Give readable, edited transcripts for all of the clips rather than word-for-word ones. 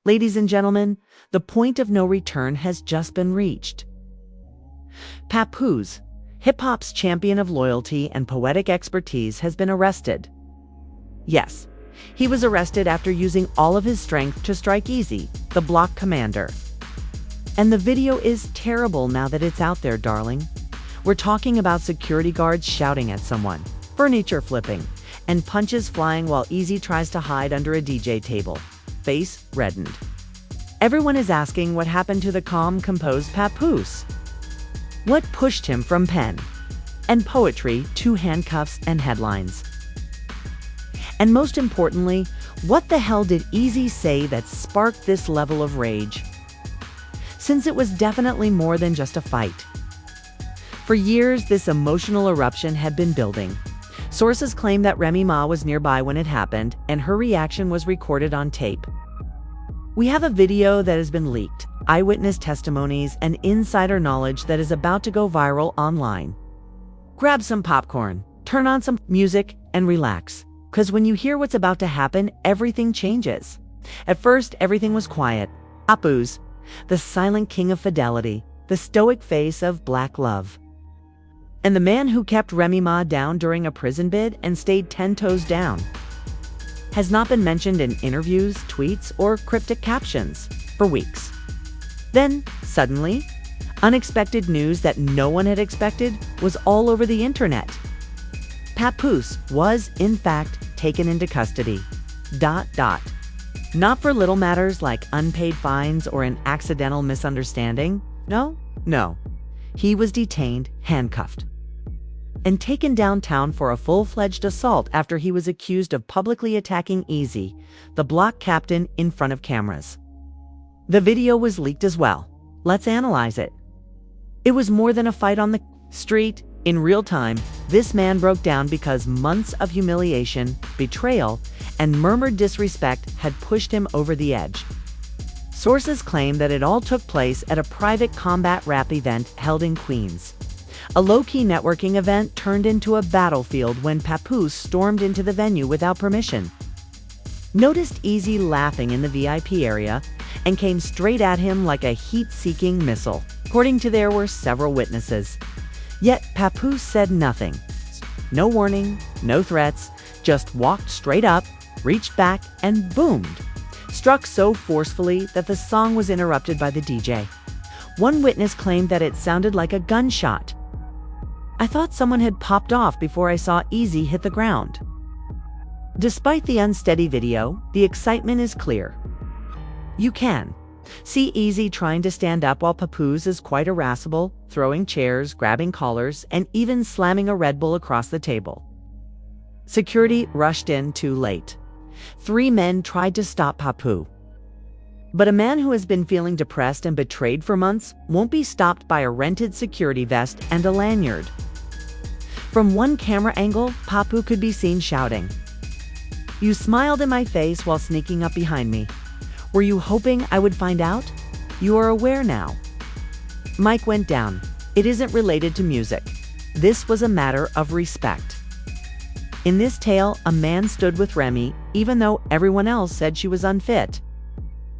Ladies and gentlemen, the point of no return has just been reached. Papoose, hip-hop's champion of loyalty and poetic expertise, has been arrested. Yes, he was arrested after using all of his strength to strike Eazy, the block commander. And the video is terrible now that it's out there, darling. We're talking about security guards shouting at someone, furniture flipping, and punches flying while Eazy tries to hide under a DJ table, face reddened. Everyone is asking what happened to the calm, composed Papoose. What pushed him from pen and poetry to handcuffs and headlines? And most importantly, what the hell did Eazy say that sparked this level of rage? Since it was definitely more than just a fight. For years, this emotional eruption had been building. Sources claim that Remy Ma was nearby when it happened, and her reaction was recorded on tape. We have a video that has been leaked, eyewitness testimonies, and insider knowledge that is about to go viral online. Grab some popcorn, turn on some music, and relax. Because when you hear what's about to happen, everything changes. At first, everything was quiet. Papoose, the silent king of fidelity, the stoic face of black love. And the man who kept Remy Ma down during a prison bid and stayed 10 toes down, has not been mentioned in interviews, tweets, or cryptic captions for weeks. Then, suddenly, unexpected news that no one had expected was all over the internet. Papoose was, in fact, taken into custody. Not for little matters like unpaid fines or an accidental misunderstanding. No. He was detained, handcuffed, and taken downtown for a full-fledged assault after he was accused of publicly attacking Eazy, the block captain, in front of cameras. The video was leaked as well. Let's analyze it. It was more than a fight on the street. In real time, this man broke down because months of humiliation, betrayal, and murmured disrespect had pushed him over the edge. Sources claim that it all took place at a private combat rap event held in Queens. A low-key networking event turned into a battlefield when Papoose stormed into the venue without permission. Noticed Eazy laughing in the VIP area and came straight at him like a heat-seeking missile. According to there were several witnesses. Yet Papoose said nothing. No warning, no threats, just walked straight up, reached back, and boomed. Struck so forcefully that the song was interrupted by the DJ. One witness claimed that it sounded like a gunshot. I thought someone had popped off before I saw Eazy hit the ground. Despite the unsteady video, the excitement is clear. You can see Eazy trying to stand up while Papoose is quite irascible, throwing chairs, grabbing collars, and even slamming a Red Bull across the table. Security rushed in too late. 3 men tried to stop Papoose. But a man who has been feeling depressed and betrayed for months won't be stopped by a rented security vest and a lanyard. From one camera angle, Papoose could be seen shouting, "You smiled in my face while sneaking up behind me. Were you hoping I would find out? You are aware now." Mic went down. It isn't related to music. This was a matter of respect. In this tale, a man stood with Remy, even though everyone else said she was unfit,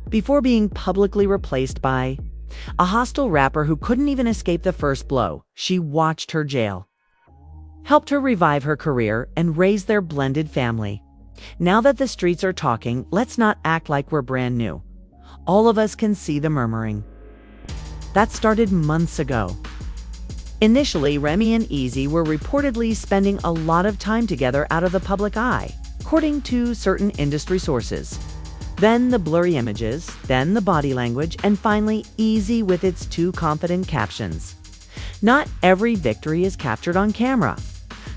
before being publicly replaced by a hostile rapper who couldn't even escape the first blow. She watched her jail, helped her revive her career, and raise their blended family. Now that the streets are talking, let's not act like we're brand new. All of us can see the murmuring. That started months ago. Initially, Remy and Eazy were reportedly spending a lot of time together out of the public eye, according to certain industry sources. Then the blurry images, then the body language, and finally Eazy with its too confident captions. Not every victory is captured on camera.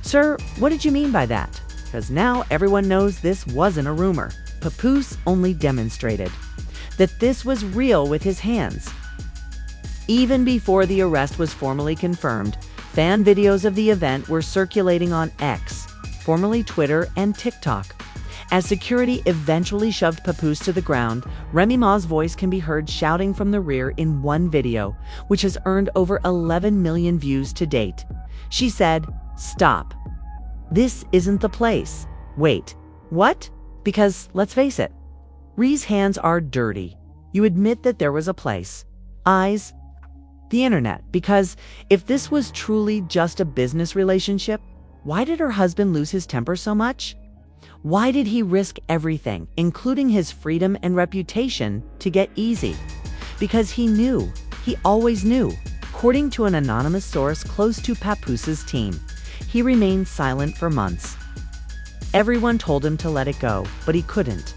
Sir, what did you mean by that? Because now everyone knows this wasn't a rumor. Papoose only demonstrated that this was real with his hands. Even before the arrest was formally confirmed, fan videos of the event were circulating on X, formerly Twitter, and TikTok. As security eventually shoved Papoose to the ground, Remy Ma's voice can be heard shouting from the rear in one video, which has earned over 11 million views to date. She said, "Stop. This isn't the place. Wait, what?" Because, let's face it, Ree's hands are dirty. You admit that there was a place. Eyes, the internet, because if this was truly just a business relationship, why did her husband lose his temper so much? Why did he risk everything, including his freedom and reputation, to get Eazy? Because he knew. He always knew. According to an anonymous source close to Papoose's team, he remained silent for months. Everyone told him to let it go, but he couldn't.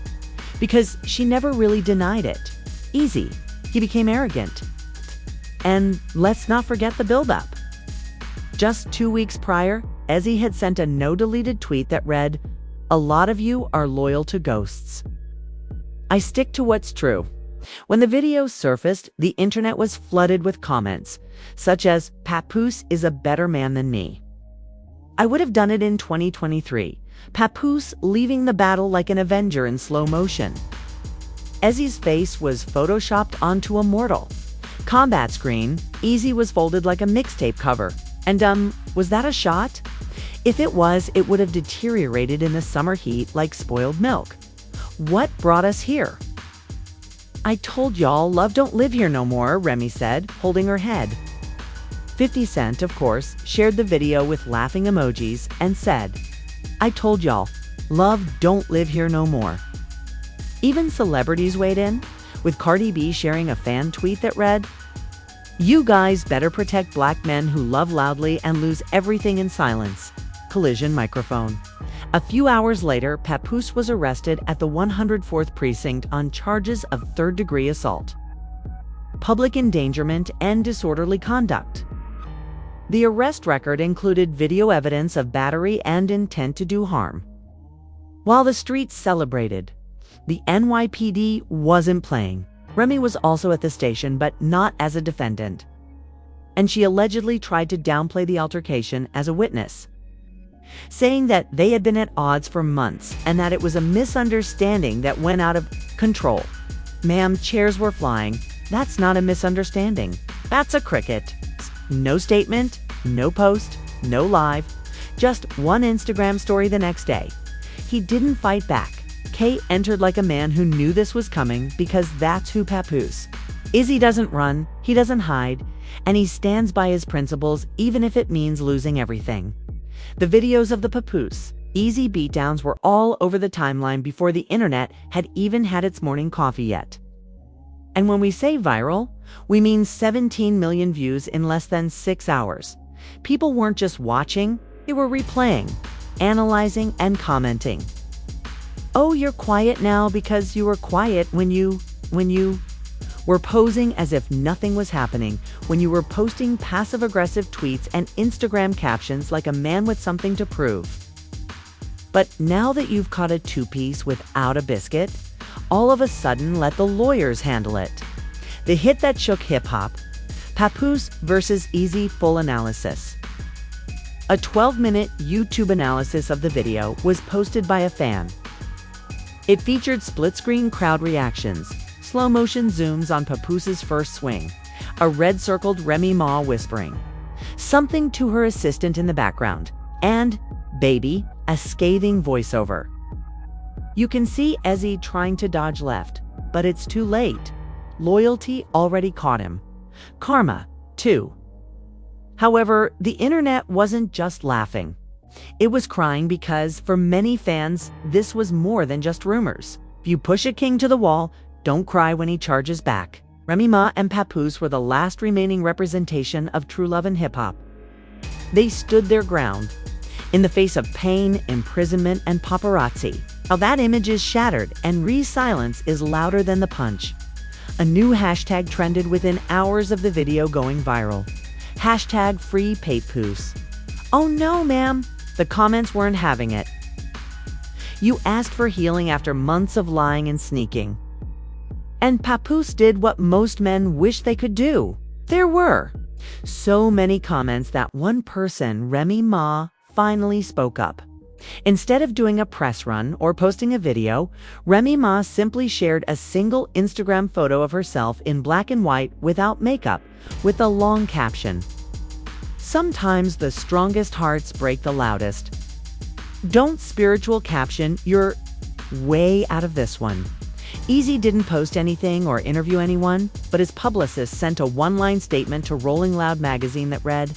Because she never really denied it. Eazy. He became arrogant. And let's not forget the buildup. Just 2 weeks prior, Eazy had sent a no-deleted tweet that read, "A lot of you are loyal to ghosts." I stick to what's true. When the video surfaced, the internet was flooded with comments, such as, "Papoose is a better man than me." I would have done it in 2023. Papoose leaving the battle like an Avenger in slow motion. Eazy's face was photoshopped onto a mortal. Combat screen, Eazy was folded like a mixtape cover. And was that a shot? If it was, it would have deteriorated in the summer heat like spoiled milk. What brought us here? "I told y'all love don't live here no more," Remy said, holding her head. 50 Cent, of course, shared the video with laughing emojis and said, "I told y'all, love don't live here no more." Even celebrities weighed in, with Cardi B sharing a fan tweet that read, "You guys better protect black men who love loudly and lose everything in silence." Collision microphone. A few hours later, Papoose was arrested at the 104th Precinct on charges of third-degree assault, public endangerment, and disorderly conduct. The arrest record included video evidence of battery and intent to do harm. While the streets celebrated, the NYPD wasn't playing. Remy was also at the station, but not as a defendant. And she allegedly tried to downplay the altercation as a witness, saying that they had been at odds for months and that it was a misunderstanding that went out of control. Ma'am, chairs were flying. That's not a misunderstanding. That's a cricket. No statement, no post, no live, just one Instagram story the next day. He didn't fight back. Kate entered like a man who knew this was coming because that's who Papoose. Eazy doesn't run, he doesn't hide, and he stands by his principles even if it means losing everything. The videos of the Papoose, Eazy beatdowns were all over the timeline before the internet had even had its morning coffee yet. And when we say viral, we mean 17 million views in less than 6 hours. People weren't just watching, they were replaying, analyzing, and commenting. "Oh, you're quiet now because you were quiet when you were posing as if nothing was happening, when you were posting passive-aggressive tweets and Instagram captions like a man with something to prove. But now that you've caught a two-piece without a biscuit, all of a sudden let the lawyers handle it." The hit that shook hip-hop, Papoose versus Eazy full analysis. A 12-minute YouTube analysis of the video was posted by a fan. It featured split-screen crowd reactions, slow-motion zooms on Papoose's first swing, a red-circled Remy Ma whispering something to her assistant in the background, and, "Baby," a scathing voiceover. You can see Eazy trying to dodge left, but it's too late. Loyalty already caught him. Karma, too. However, the internet wasn't just laughing. It was crying because, for many fans, this was more than just rumors. If you push a king to the wall, don't cry when he charges back. Remy Ma and Papoose were the last remaining representation of true love in hip-hop. They stood their ground, in the face of pain, imprisonment, and paparazzi. Now that image is shattered, and Ree's silence is louder than the punch. A new hashtag trended within hours of the video going viral. Hashtag Free Papoose. "Oh no, ma'am." The comments weren't having it. "You asked for healing after months of lying and sneaking." And Papoose did what most men wish they could do. There were so many comments that one person, Remy Ma, finally spoke up. Instead of doing a press run or posting a video, Remy Ma simply shared a single Instagram photo of herself in black and white without makeup, with a long caption. "Sometimes the strongest hearts break the loudest." Don't spiritual caption, "You're way out of this one." Eazy didn't post anything or interview anyone, but his publicist sent a one-line statement to Rolling Loud magazine that read,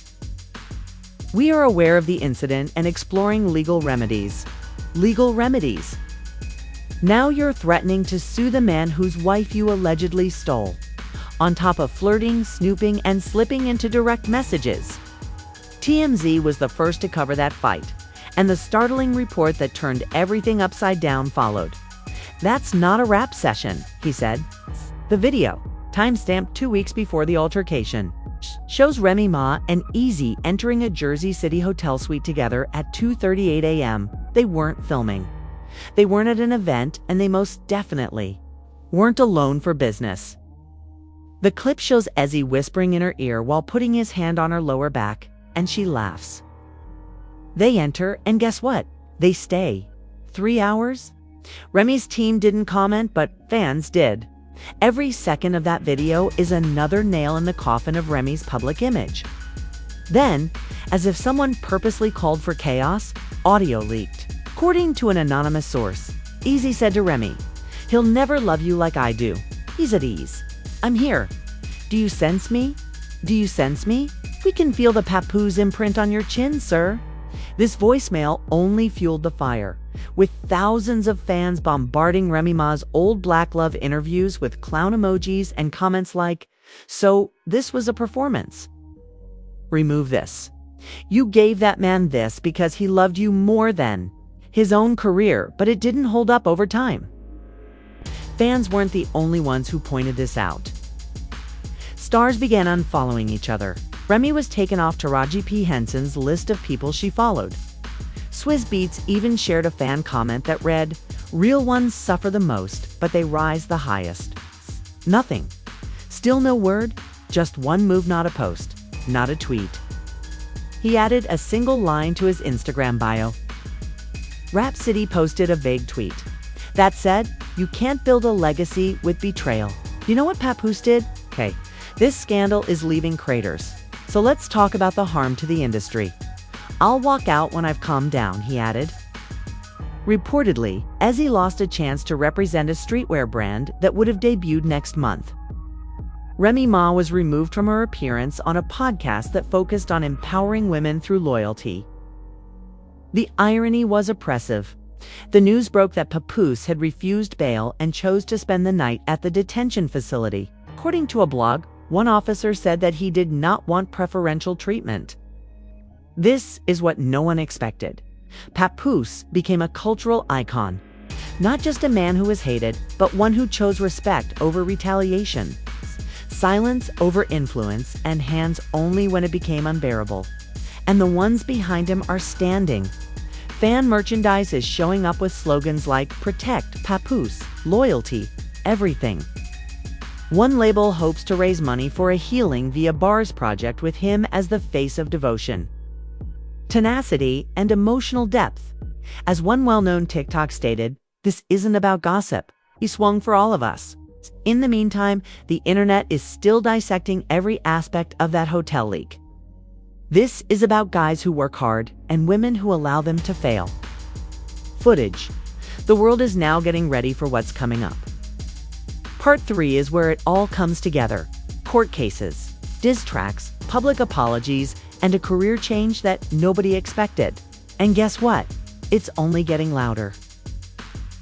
"We are aware of the incident and exploring legal remedies." Legal remedies. Now you're threatening to sue the man whose wife you allegedly stole, on top of flirting, snooping, and slipping into direct messages. TMZ was the first to cover that fight, and the startling report that turned everything upside down followed. "That's not a rap session," he said. The video, timestamped 2 weeks before the altercation, shows Remy Ma and Eazy entering a Jersey City hotel suite together at 2:38 a.m. They weren't filming. They weren't at an event, and they most definitely weren't alone for business. The clip shows Eazy whispering in her ear while putting his hand on her lower back, and she laughs. They enter, and guess what? They stay. 3 hours? Remy's team didn't comment, but fans did. Every second of that video is another nail in the coffin of Remy's public image. Then, as if someone purposely called for chaos, audio leaked. According to an anonymous source, Eazy said to Remy, "He'll never love you like I do. He's at ease. I'm here. Do you sense me? Do you sense me? We can feel the Papoose imprint on your chin, sir." This voicemail only fueled the fire, with thousands of fans bombarding Remy Ma's old Black Love interviews with clown emojis and comments like, "So this was a performance. Remove this. You gave that man this because he loved you more than his own career, but it didn't hold up over time." Fans weren't the only ones who pointed this out. Stars began unfollowing each other. Remy was taken off Taraji P. Henson's list of people she followed. Swizz Beatz even shared a fan comment that read, "Real ones suffer the most, but they rise the highest." Nothing. Still no word, just one move, not a post, not a tweet. He added a single line to his Instagram bio. Rap City posted a vague tweet that said, "You can't build a legacy with betrayal." You know what Papoose did? Okay, this scandal is leaving craters. So let's talk about the harm to the industry. "I'll walk out when I've calmed down," he added. Reportedly, Eazy lost a chance to represent a streetwear brand that would have debuted next month. Remy Ma was removed from her appearance on a podcast that focused on empowering women through loyalty. The irony was oppressive. The news broke that Papoose had refused bail and chose to spend the night at the detention facility. According to a blog, one officer said that he did not want preferential treatment. This is what no one expected. Papoose became a cultural icon. Not just a man who was hated, but one who chose respect over retaliation, silence over influence, and hands only when it became unbearable. And the ones behind him are standing. Fan merchandise is showing up with slogans like "Protect Papoose," "Loyalty," "Everything." One label hopes to raise money for a Healing via Bars project with him as the face of devotion, tenacity, and emotional depth. As one well-known TikTok stated, "This isn't about gossip. He swung for all of us." In the meantime, the internet is still dissecting every aspect of that hotel leak. This is about guys who work hard and women who allow them to fail. Footage. The world is now getting ready for what's coming up. Part 3 is where it all comes together. Court cases, diss tracks, public apologies, and a career change that nobody expected. And guess what? It's only getting louder.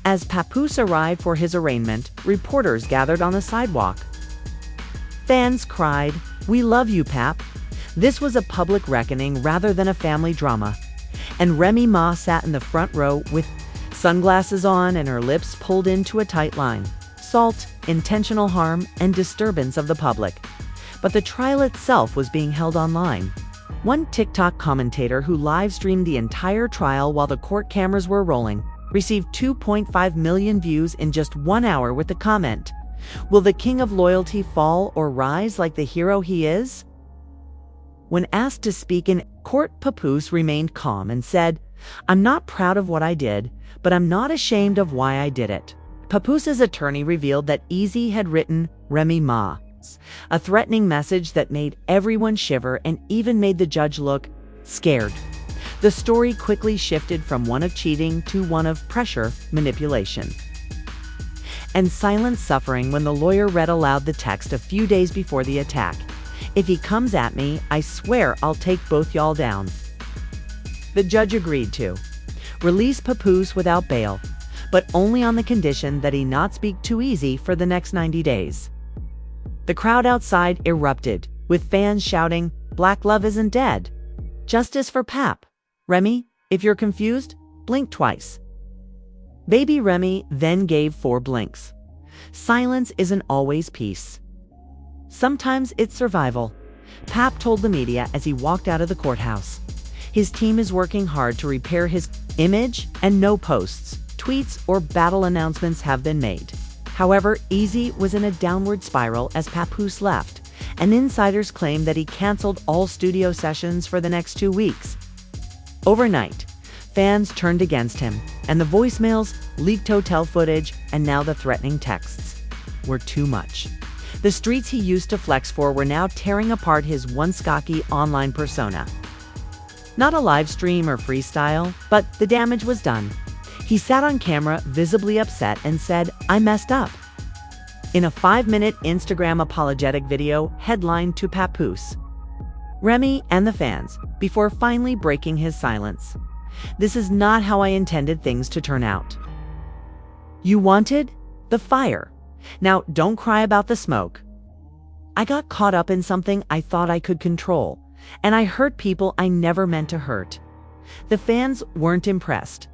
As Papoose arrived for his arraignment, reporters gathered on the sidewalk. Fans cried, "We love you, Pap." This was a public reckoning rather than a family drama. And Remy Ma sat in the front row with sunglasses on and her lips pulled into a tight line. Assault, intentional harm, and disturbance of the public. But the trial itself was being held online. One TikTok commentator who live-streamed the entire trial while the court cameras were rolling received 2.5 million views in just 1 hour with the comment, "Will the king of loyalty fall or rise like the hero he is?" When asked to speak in court, Papoose remained calm and said, "I'm not proud of what I did, but I'm not ashamed of why I did it." Papoose's attorney revealed that Eazy had written Remy Ma, a threatening message that made everyone shiver and even made the judge look scared. The story quickly shifted from one of cheating to one of pressure manipulation. and silent suffering when the lawyer read aloud the text a few days before the attack. "If he comes at me, I swear I'll take both y'all down." The judge agreed to release Papoose without bail, but only on the condition that he not speak to Eazy for the next 90 days. The crowd outside erupted, with fans shouting, "Black love isn't dead. Justice for Pap. Remy, if you're confused, blink twice." Baby Remy then gave 4 blinks. Silence isn't always peace. Sometimes it's survival, Pap told the media as he walked out of the courthouse. His team is working hard to repair his image, and no posts, tweets, or battle announcements have been made. However, Eazy was in a downward spiral as Papoose left, and insiders claim that he canceled all studio sessions for the next 2 weeks. Overnight, fans turned against him, and the voicemails, leaked hotel footage, and now the threatening texts were too much. The streets he used to flex for were now tearing apart his once cocky online persona. Not a live stream or freestyle, but the damage was done. He sat on camera, visibly upset, and said, "I messed up," in a 5-minute Instagram apologetic video headlined to Papoose, Remy, and the fans, before finally breaking his silence. "This is not how I intended things to turn out. You wanted the fire. Now don't cry about the smoke. I got caught up in something I thought I could control, and I hurt people I never meant to hurt." The fans weren't impressed.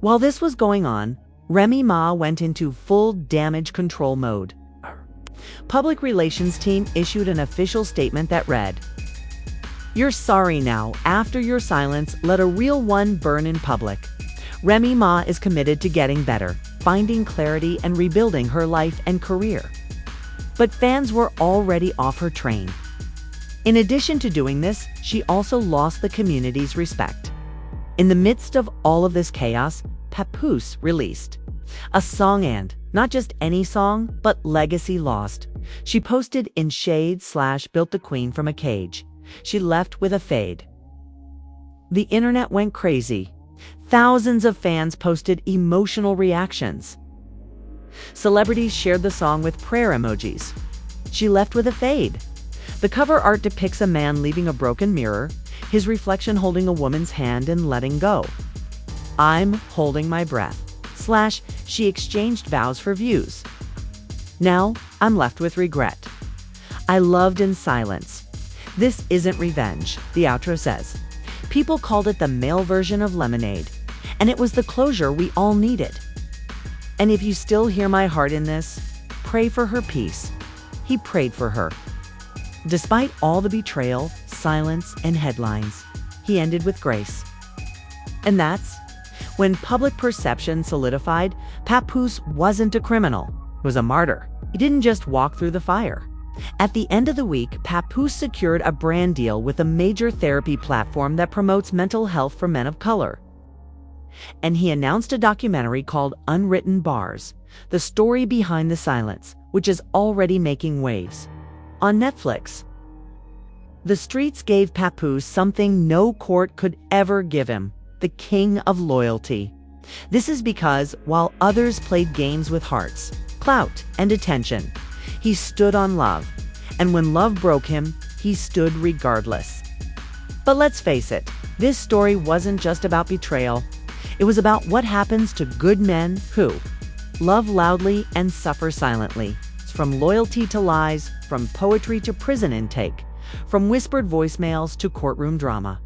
While this was going on, Remy Ma went into full damage control mode. Public relations team issued an official statement that read, "You're sorry now. After your silence, let a real one burn in public. Remy Ma is committed to getting better, finding clarity, and rebuilding her life and career." But fans were already off her train. In addition to doing this, she also lost the community's respect. In the midst of all of this chaos, Papoose released a song, and not just any song, but Legacy Lost. She posted in shade/built the queen from a cage. She left with a fade. The internet went crazy. Thousands of fans posted emotional reactions. Celebrities shared the song with prayer emojis. She left with a fade. The cover art depicts a man leaving a broken mirror, his reflection holding a woman's hand and letting go. "I'm holding my breath." / she exchanged vows for views. "Now I'm left with regret. I loved in silence. This isn't revenge," the outro says. "People called it the male version of Lemonade, and it was the closure we all needed. And if you still hear my heart in this, pray for her peace." He prayed for her. Despite all the betrayal, silence, and headlines, he ended with grace. And that's when public perception solidified. Papoose wasn't a criminal, he was a martyr. He didn't just walk through the fire. At the end of the week, Papoose secured a brand deal with a major therapy platform that promotes mental health for men of color. And he announced a documentary called Unwritten Bars, the story behind the silence, which is already making waves on Netflix. The streets gave Papoose something no court could ever give him: the king of loyalty. This is because while others played games with hearts, clout, and attention, he stood on love. And when love broke him, he stood regardless. But let's face it, this story wasn't just about betrayal. It was about what happens to good men who love loudly and suffer silently. It's from loyalty to lies, from poetry to prison intake, from whispered voicemails to courtroom drama.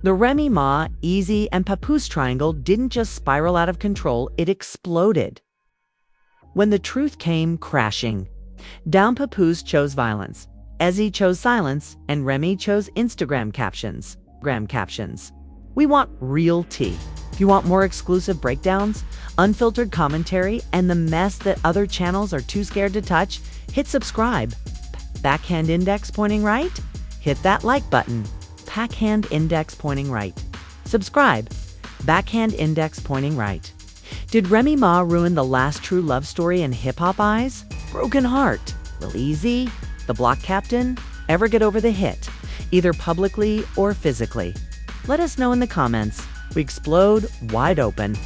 The Remy Ma, Eazy, and Papoose triangle didn't just spiral out of control, it exploded. When the truth came crashing down, Papoose chose violence, Eazy chose silence, and Remy chose Instagram captions. We want real tea. If you want more exclusive breakdowns, unfiltered commentary, and the mess that other channels are too scared to touch, hit subscribe. Backhand index pointing right? Hit that like button. Backhand index pointing right. Subscribe. Backhand index pointing right. Did Remy Ma ruin the last true love story in hip-hop eyes? Broken heart. Will Eazy, the block captain, ever get over the hit, either publicly or physically? Let us know in the comments. We explode wide open.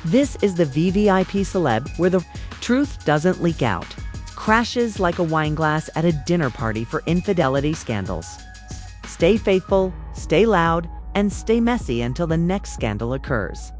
This is the VVIP celeb where the truth doesn't leak out. Crashes like a wine glass at a dinner party for infidelity scandals. Stay faithful, stay loud, and stay messy until the next scandal occurs.